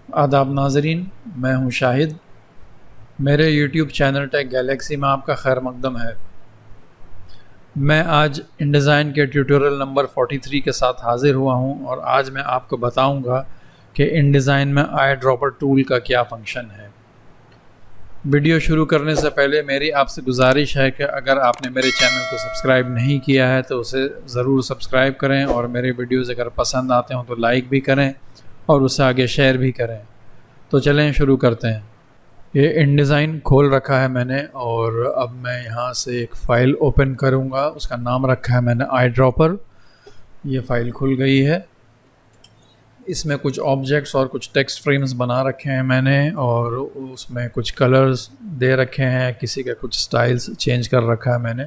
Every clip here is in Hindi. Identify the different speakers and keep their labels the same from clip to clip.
Speaker 1: आदाब नाज़रीन, मैं हूं शाहिद। मेरे YouTube चैनल टेक गैलेक्सी में आपका खैर मकदम है। मैं आज InDesign के ट्यूटोरियल नंबर 43 के साथ हाज़िर हुआ हूं और आज मैं आपको बताऊंगा कि InDesign में आई ड्रॉपर टूल का क्या फ़ंक्शन है। वीडियो शुरू करने से पहले मेरी आपसे गुजारिश है कि अगर आपने मेरे चैनल को सब्सक्राइब नहीं किया है तो उसे ज़रूर सब्सक्राइब करें और मेरे वीडियोज़ अगर पसंद आते हों तो लाइक भी करें और उसे आगे शेयर भी करें। तो चलें शुरू करते हैं। ये InDesign खोल रखा है मैंने और अब मैं यहाँ से एक फ़ाइल ओपन करूँगा। उसका नाम रखा है मैंने आई ड्रॉपर। ये फ़ाइल खुल गई है। इसमें कुछ ऑब्जेक्ट्स और कुछ टेक्स्ट फ्रेम्स बना रखे हैं मैंने और उसमें कुछ कलर्स दे रखे हैं, किसी का कुछ स्टाइल्स चेंज कर रखा है मैंने।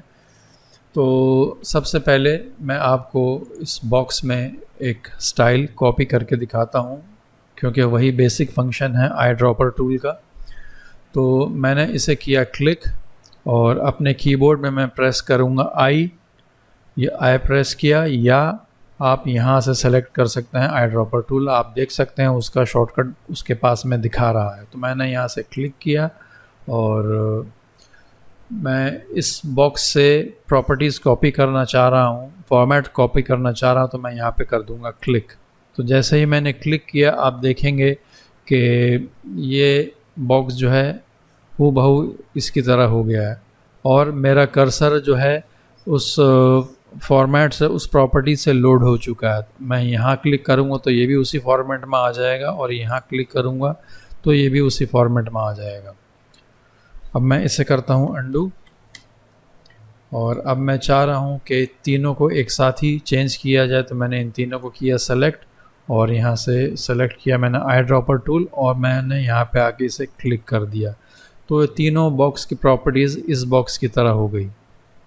Speaker 1: तो सबसे पहले मैं आपको इस बॉक्स में एक स्टाइल कॉपी करके दिखाता हूँ क्योंकि वही बेसिक फंक्शन है आई ड्रॉपर टूल का। तो मैंने इसे किया क्लिक और अपने कीबोर्ड में मैं प्रेस करूँगा आई। ये आई प्रेस किया या आप यहाँ से सेलेक्ट कर सकते हैं आई ड्रॉपर टूल। आप देख सकते हैं उसका शॉर्टकट उसके पास में दिखा रहा है। तो मैंने यहाँ से क्लिक किया और मैं इस बॉक्स से प्रॉपर्टीज़ कॉपी करना चाह रहा हूँ, फॉर्मेट कॉपी करना चाह रहा हूँ, तो मैं यहाँ पे कर दूँगा क्लिक। तो जैसे ही मैंने क्लिक किया आप देखेंगे कि ये बॉक्स जो है हूबहू इसकी तरह हो गया है और मेरा कर्सर जो है उस फॉर्मेट से, उस प्रॉपर्टी से लोड हो चुका है। मैं यहाँ क्लिक करूँगा तो ये भी उसी फॉर्मेट में आ जाएगा और यहाँ क्लिक करूँगा तो ये भी उसी फॉर्मेट में आ जाएगा। अब मैं इसे करता हूँ अंडू और अब मैं चाह रहा हूँ कि तीनों को एक साथ ही चेंज किया जाए। तो मैंने इन तीनों को किया सेलेक्ट और यहाँ से सेलेक्ट किया मैंने आई ड्रॉपर टूल और मैंने यहाँ पे आके इसे क्लिक कर दिया। तो ये तीनों बॉक्स की प्रॉपर्टीज़ इस बॉक्स की तरह हो गई।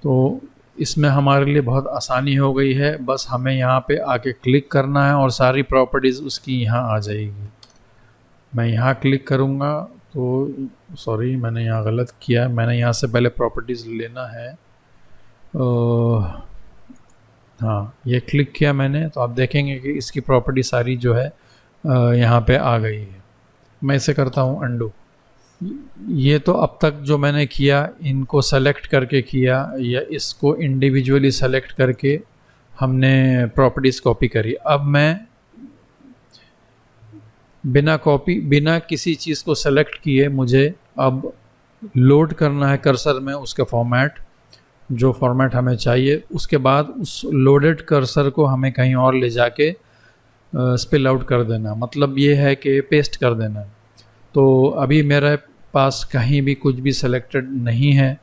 Speaker 1: तो इसमें हमारे लिए बहुत आसानी हो गई है। बस हमें यहाँ पे आके क्लिक करना है और सारी प्रॉपर्टीज़ उसकी यहाँ आ जाएगी। मैं यहाँ क्लिक करूँगा तो सॉरी, मैंने यहाँ गलत किया। मैंने यहाँ से पहले प्रॉपर्टीज़ लेना है। हाँ, ये क्लिक किया मैंने तो आप देखेंगे कि इसकी प्रॉपर्टी सारी जो है यहाँ पे आ गई है। मैं इसे करता हूँ अंडू। ये तो अब तक जो मैंने किया इनको सेलेक्ट करके किया या इसको इंडिविजुअली सेलेक्ट करके हमने प्रॉपर्टीज़ कॉपी करी। अब मैं बिना किसी चीज़ को सेलेक्ट किए मुझे अब लोड करना है कर्सर में उसका फॉर्मेट, जो फॉर्मेट हमें चाहिए। उसके बाद उस लोडेड कर्सर को हमें कहीं और ले जाके स्पिल आउट कर देना, मतलब ये है कि पेस्ट कर देना। तो अभी मेरे पास कहीं भी कुछ भी सिलेक्टेड नहीं है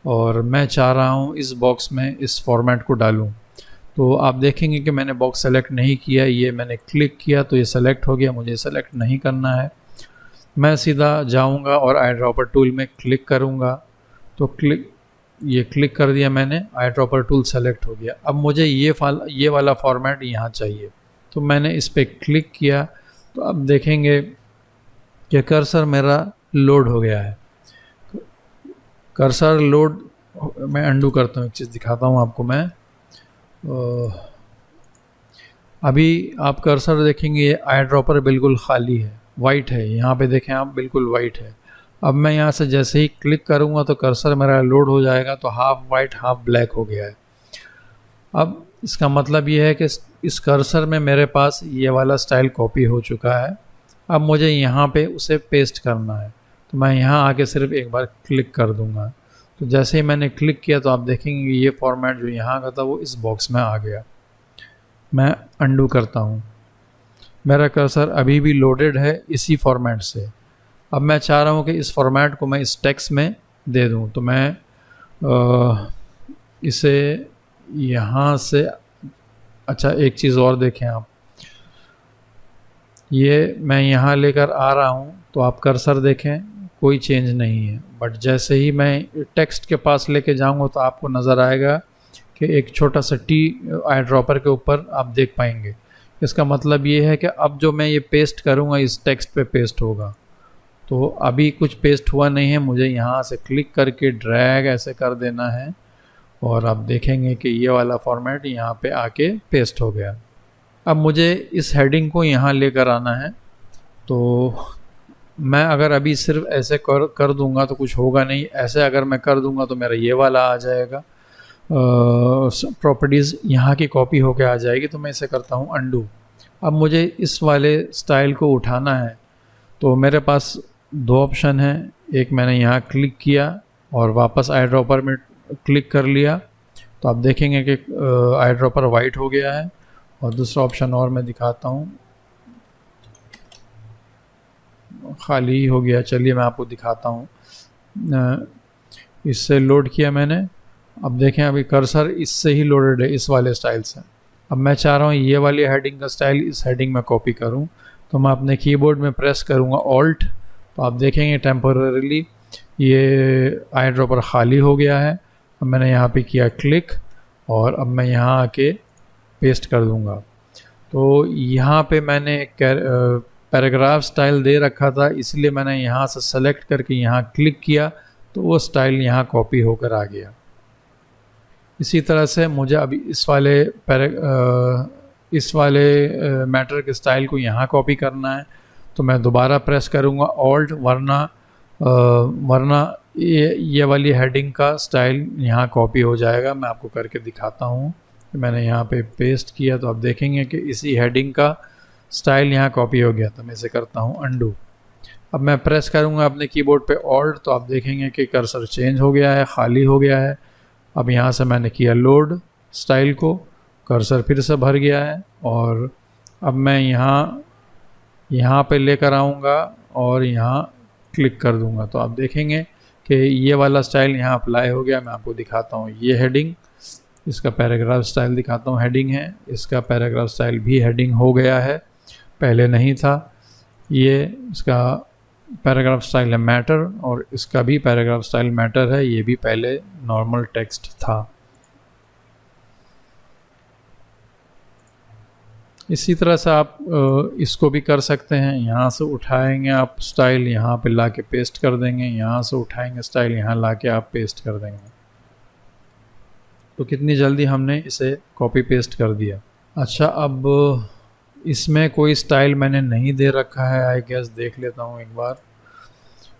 Speaker 1: और मैं चाह रहा हूँ इस बॉक्स में इस फॉर्मेट को डालूँ। तो आप देखेंगे कि मैंने बॉक्स सेलेक्ट नहीं किया, ये मैंने क्लिक किया तो ये सेलेक्ट हो गया। मुझे सेलेक्ट नहीं करना है। मैं सीधा जाऊँगा और आई ड्रॉपर टूल में क्लिक करूँगा तो क्लिक कर दिया मैंने, आई ड्रॉपर टूल सेलेक्ट हो गया। अब मुझे ये वाला फॉर्मेट यहाँ चाहिए तो मैंने इस पर क्लिक किया तो अब देखेंगे कि कर्सर मेरा लोड हो गया है। कर्सर लोड, मैं अंडू करता हूँ, एक चीज़ दिखाता हूँ आपको मैं। अभी आप कर्सर देखेंगे ये आई ड्रॉपर बिल्कुल खाली है, वाइट है। यहाँ पे देखें आप, बिल्कुल वाइट है। अब मैं यहाँ से जैसे ही क्लिक करूँगा तो कर्सर मेरा लोड हो जाएगा तो हाफ वाइट हाफ ब्लैक हो गया है। अब इसका मतलब ये है कि इस कर्सर में मेरे पास ये वाला स्टाइल कॉपी हो चुका है। अब मुझे यहाँ पे उसे पेस्ट करना है तो मैं यहाँ आके सिर्फ एक बार क्लिक कर दूँगा। तो जैसे ही मैंने क्लिक किया तो आप देखेंगे ये फॉर्मेट जो यहाँ का था वो इस बॉक्स में आ गया। मैं अंडू करता हूँ। मेरा कर्सर अभी भी लोडेड है इसी फॉर्मेट से। अब मैं चाह रहा हूँ कि इस फॉर्मेट को मैं इस टेक्स्ट में दे दूँ तो मैं इसे यहाँ से, अच्छा एक चीज़ और देखें आप, ये मैं यहाँ लेकर आ रहा हूँ तो आप कर्सर देखें कोई चेंज नहीं है। बट जैसे ही मैं टेक्स्ट के पास लेके जाऊँगा तो आपको नज़र आएगा कि एक छोटा सा टी आई ड्रॉपर के ऊपर आप देख पाएंगे। इसका मतलब ये है कि अब जो मैं ये पेस्ट करूँगा इस टेक्स्ट पे पेस्ट होगा। तो अभी कुछ पेस्ट हुआ नहीं है, मुझे यहाँ से क्लिक करके ड्रैग ऐसे कर देना है और आप देखेंगे कि ये वाला फॉर्मेट यहाँ पे आके पेस्ट हो गया। अब मुझे इस हेडिंग को यहाँ लेकर आना है तो मैं अगर अभी सिर्फ ऐसे कर दूंगा तो कुछ होगा नहीं, ऐसे अगर मैं कर दूंगा तो मेरा ये वाला आ जाएगा, प्रॉपर्टीज़ यहाँ की कॉपी होके आ जाएगी। तो मैं इसे करता हूँ अंडू। अब मुझे इस वाले स्टाइल को उठाना है, तो मेरे पास दो ऑप्शन हैं। एक मैंने यहाँ क्लिक किया और वापस आई ड्रॉपर में क्लिक कर लिया, तो आप देखेंगे कि आई ड्रॉपर वाइट हो गया है। और दूसरा ऑप्शन और मैं दिखाता हूँ, खाली ही हो गया। चलिए मैं आपको दिखाता हूँ। इससे लोड किया मैंने, अब देखें अभी कर्सर इससे ही लोडेड है, इस वाले स्टाइल से। अब मैं चाह रहा हूँ ये वाली हेडिंग का स्टाइल इस हेडिंग में कॉपी करूँ, तो मैं अपने कीबोर्ड में प्रेस करूँगा ऑल्ट, तो आप देखेंगे टेम्पररीली ये आई ड्रॉपर खाली हो गया है। अब मैंने यहाँ पे किया क्लिक और अब मैं यहाँ आके पेस्ट कर दूँगा। तो यहाँ पे मैंने पैराग्राफ स्टाइल दे रखा था, इसलिए मैंने यहाँ से सेलेक्ट करके यहाँ क्लिक किया तो वो स्टाइल यहाँ कॉपी होकर आ गया। इसी तरह से मुझे अभी इस वाले मैटर के स्टाइल को यहाँ कॉपी करना है, तो मैं दोबारा प्रेस करूँगा ऑल्ट, वरना ये वाली हेडिंग का स्टाइल यहाँ कॉपी हो जाएगा। मैं आपको करके दिखाता हूँ। मैंने यहाँ पे पेस्ट किया तो आप देखेंगे कि इसी हेडिंग का स्टाइल यहाँ कॉपी हो गया। तो मैं इसे करता हूँ अंडू। अब मैं प्रेस करूँगा अपने कीबोर्ड पे ऑल्ट, तो आप देखेंगे कि कर्सर चेंज हो गया है, खाली हो गया है। अब यहाँ से मैंने किया लोड स्टाइल को, कर्सर फिर से भर गया है और अब मैं यहाँ पे लेकर आऊँगा और यहाँ क्लिक कर दूँगा, तो आप देखेंगे कि ये वाला स्टाइल यहाँ अप्लाई हो गया। मैं आपको दिखाता हूँ ये हेडिंग, इसका पैराग्राफ स्टाइल दिखाता हूँ। हेडिंग है, इसका पैराग्राफ स्टाइल भी हेडिंग हो गया है, पहले नहीं था। ये इसका पैराग्राफ स्टाइल है मैटर और इसका भी पैराग्राफ स्टाइल मैटर है, ये भी पहले नॉर्मल टेक्स्ट था। इसी तरह से आप इसको भी कर सकते हैं। यहाँ से उठाएंगे आप स्टाइल, यहाँ पे ला के पेस्ट कर देंगे, यहाँ से उठाएंगे स्टाइल, यहाँ ला के आप पेस्ट कर देंगे। तो कितनी जल्दी हमने इसे कॉपी पेस्ट कर दिया। अच्छा, अब इसमें कोई स्टाइल मैंने नहीं दे रखा है, आई गेस देख लेता हूँ एक बार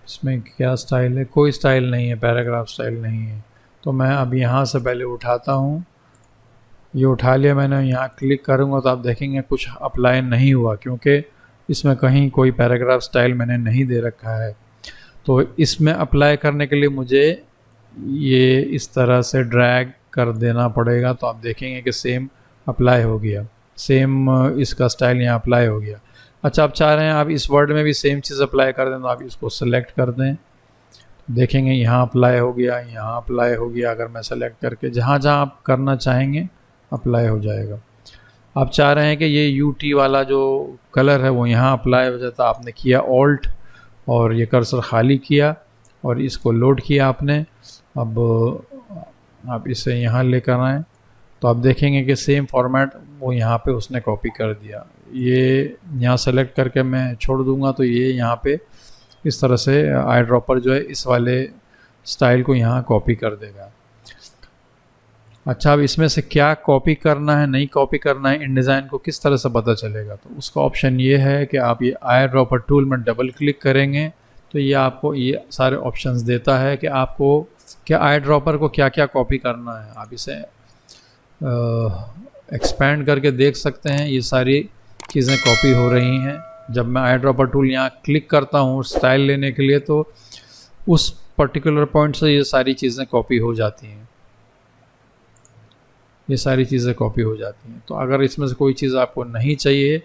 Speaker 1: इसमें क्या स्टाइल है। कोई स्टाइल नहीं है, पैराग्राफ स्टाइल नहीं है। तो मैं अब यहाँ से पहले उठाता हूँ, ये उठा लिया मैंने, यहाँ क्लिक करूँगा तो आप देखेंगे कुछ अप्लाई नहीं हुआ, क्योंकि इसमें कहीं कोई पैराग्राफ स्टाइल मैंने नहीं दे रखा है। तो इसमें अप्लाई करने के लिए मुझे ये इस तरह से ड्रैग कर देना पड़ेगा, तो आप देखेंगे कि सेम अप्लाई हो गया, सेम इसका स्टाइल यहाँ अप्लाई हो गया। अच्छा, आप चाह रहे हैं आप इस वर्ड में भी सेम चीज़ अप्लाई कर दें, तो आप इसको सेलेक्ट कर दें, देखेंगे यहाँ अप्लाई हो गया, यहाँ अप्लाई हो गया। अगर मैं सेलेक्ट करके जहाँ जहाँ आप करना चाहेंगे अप्लाई हो जाएगा। आप चाह रहे हैं कि ये UT वाला जो कलर है वो यहाँ अप्लाई हो जाता, आपने किया ऑल्ट और ये कर्सर खाली किया और इसको लोड किया आपने। अब आप इसे यहाँ लेकर आएँ तो आप देखेंगे कि सेम फॉर्मेट वो यहाँ पे उसने कॉपी कर दिया। ये यहाँ सेलेक्ट करके मैं छोड़ दूँगा तो ये यहाँ पे इस तरह से आई ड्रॉपर जो है इस वाले स्टाइल को यहाँ कॉपी कर देगा। अच्छा, अब इसमें से क्या कॉपी करना है, नहीं कॉपी करना है, InDesign को किस तरह से पता चलेगा? तो उसका ऑप्शन ये है कि आप ये आई ड्रॉपर टूल में डबल क्लिक करेंगे तो ये आपको ये सारे ऑप्शंस देता है कि आपको क्या आई ड्रॉपर को क्या क्या कॉपी करना है। आप इसे एक्सपेंड करके देख सकते हैं, ये सारी चीज़ें कॉपी हो रही हैं। जब मैं आई ड्रॉपर टूल यहाँ क्लिक करता हूँ स्टाइल लेने के लिए, तो उस पर्टिकुलर पॉइंट से ये सारी चीज़ें कॉपी हो जाती हैं, ये सारी चीज़ें कॉपी हो जाती हैं। तो अगर इसमें से कोई चीज़ आपको नहीं चाहिए,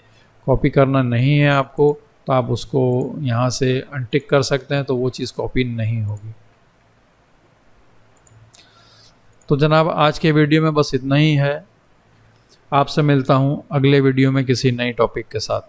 Speaker 1: कॉपी करना नहीं है आपको, तो आप उसको यहाँ से अनटिक कर सकते हैं, तो वो चीज़ कॉपी नहीं होगी। तो जनाब, आज के वीडियो में बस इतना ही है। आपसे मिलता हूँ अगले वीडियो में किसी नई टॉपिक के साथ।